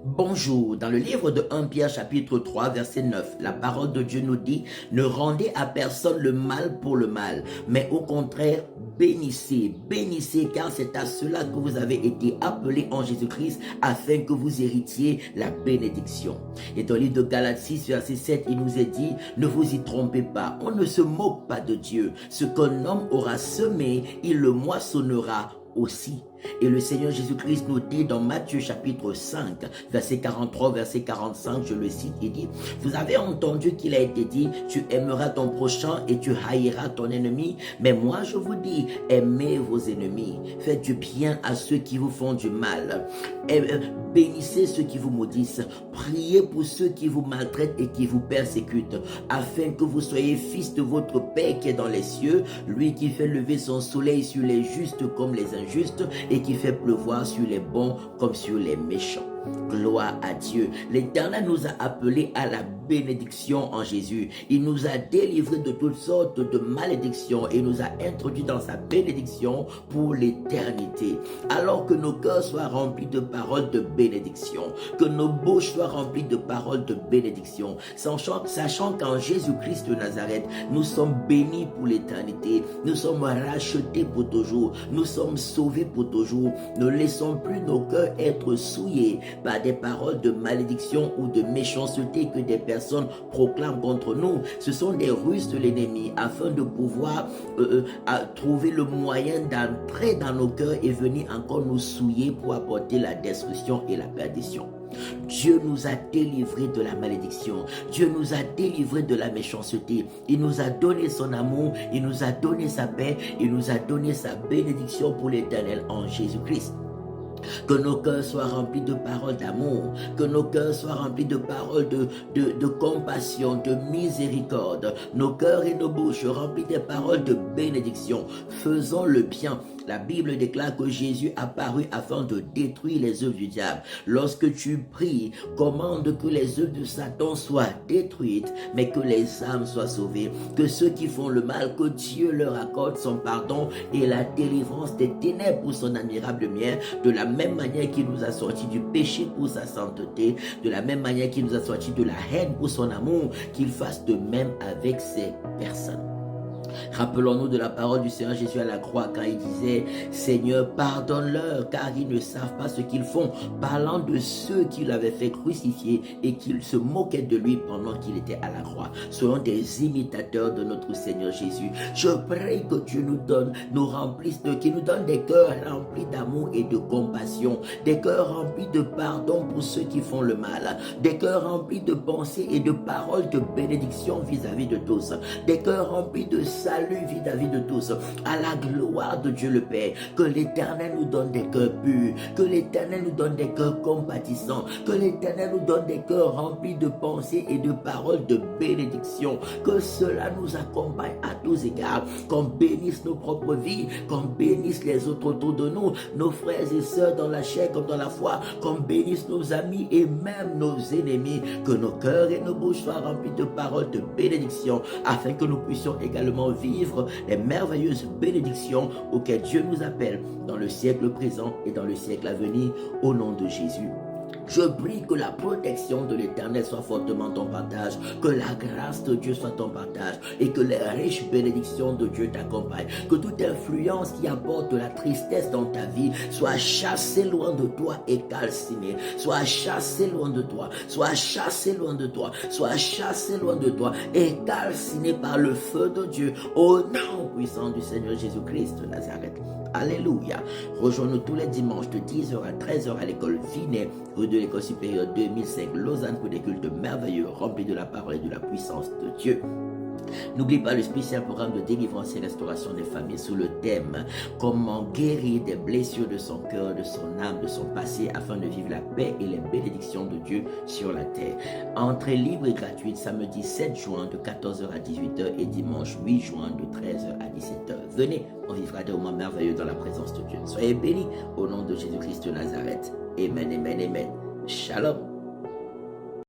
Bonjour, dans le livre de 1 Pierre chapitre 3 verset 9, la parole de Dieu nous dit, ne rendez à personne le mal pour le mal, mais au contraire, bénissez, bénissez, car c'est à cela que vous avez été appelés en Jésus-Christ, afin que vous héritiez la bénédiction. Et dans le livre de Galates 6 verset 7, il nous est dit, ne vous y trompez pas, on ne se moque pas de Dieu, ce qu'un homme aura semé, il le moissonnera aussi. Et le Seigneur Jésus-Christ nous dit dans Matthieu chapitre 5, verset 43, verset 45, je le cite, il dit, vous avez entendu qu'il a été dit, tu aimeras ton prochain et tu haïras ton ennemi, mais moi je vous dis, aimez vos ennemis, faites du bien à ceux qui vous font du mal, bénissez ceux qui vous maudissent, priez pour ceux qui vous maltraitent et qui vous persécutent, afin que vous soyez fils de votre Père qui est dans les cieux, lui qui fait lever son soleil sur les justes comme les injustes, et qui fait pleuvoir sur les bons comme sur les méchants. Gloire à Dieu. L'Éternel nous a appelés à la bénédiction en Jésus. Il nous a délivrés de toutes sortes de malédictions et nous a introduits dans sa bénédiction pour l'éternité. Alors que nos cœurs soient remplis de paroles de bénédiction, que nos bouches soient remplies de paroles de bénédiction, sachant qu'en Jésus-Christ de Nazareth, nous sommes bénis pour l'éternité, nous sommes rachetés pour toujours, nous sommes sauvés pour toujours. Ne laissons plus nos cœurs être souillés par des paroles de malédiction ou de méchanceté que des personnes proclament contre nous. Ce sont des ruses de l'ennemi afin de pouvoir trouver le moyen d'entrer dans nos cœurs et venir encore nous souiller pour apporter la destruction et la perdition. Dieu nous a délivrés de la malédiction. Dieu nous a délivrés de la méchanceté. Il nous a donné son amour. Il nous a donné sa paix. Il nous a donné sa bénédiction pour l'éternel en Jésus-Christ. Que nos cœurs soient remplis de paroles d'amour, que nos cœurs soient remplis de paroles de compassion, de miséricorde, nos cœurs et nos bouches remplis des paroles de bénédiction. Faisons le bien. La Bible déclare que Jésus apparut afin de détruire les œuvres du diable. Lorsque tu pries, commande que les œuvres de Satan soient détruites, mais que les âmes soient sauvées. Que ceux qui font le mal, que Dieu leur accorde son pardon et la délivrance des ténèbres pour son admirable lumière, de la même manière qu'il nous a sortis du péché pour sa sainteté, de la même manière qu'il nous a sortis de la haine pour son amour, qu'il fasse de même avec ces personnes. Rappelons-nous de la parole du Seigneur Jésus à la croix quand il disait « Seigneur, pardonne-leur car ils ne savent pas ce qu'ils font », parlant de ceux qui l'avaient fait crucifier et qui se moquaient de lui pendant qu'il était à la croix. Soyons des imitateurs de notre Seigneur Jésus. Je prie que Dieu qu'il nous donne des cœurs remplis d'amour et de compassion, des cœurs remplis de pardon pour ceux qui font le mal, des cœurs remplis de pensées et de paroles de bénédiction vis-à-vis de tous, des cœurs remplis de salut vis-à-vis de tous, à la gloire de Dieu le Père. Que l'Éternel nous donne des cœurs purs, que l'Éternel nous donne des cœurs compatissants, que l'Éternel nous donne des cœurs remplis de pensées et de paroles de bénédiction, que cela nous accompagne à tous égards, qu'on bénisse nos propres vies, qu'on bénisse les autres autour de nous, nos frères et sœurs dans la chair comme dans la foi, qu'on bénisse nos amis et même nos ennemis, que nos cœurs et nos bouches soient remplis de paroles de bénédiction, afin que nous puissions également vivre les merveilleuses bénédictions auxquelles Dieu nous appelle dans le siècle présent et dans le siècle à venir, au nom de Jésus. Je prie que la protection de l'Éternel soit fortement ton partage, que la grâce de Dieu soit ton partage et que les riches bénédictions de Dieu t'accompagnent. Que toute influence qui apporte de la tristesse dans ta vie soit chassée loin de toi et calcinée. Soit chassée loin de toi, soit chassée loin de toi, soit chassée loin de toi et calcinée par le feu de Dieu au nom puissant du Seigneur Jésus-Christ de Nazareth. Alléluia. Rejoins-nous tous les dimanches de 10h à 13h à l'école Vinet, rue de l'école supérieure 2005 Lausanne pour des cultes merveilleux remplis de la parole et de la puissance de Dieu. N'oublie pas le spécial programme de délivrance et restauration des familles sous le thème « Comment guérir des blessures de son cœur, de son âme, de son passé afin de vivre la paix et les bénédictions de Dieu sur la terre ». Entrée libre et gratuite samedi 7 juin de 14h à 18h et dimanche 8 juin de 13h à 17h. Venez, on vivra des moments merveilleux dans la présence de Dieu. Soyez bénis au nom de Jésus-Christ de Nazareth. Amen, amen, amen. Shalom.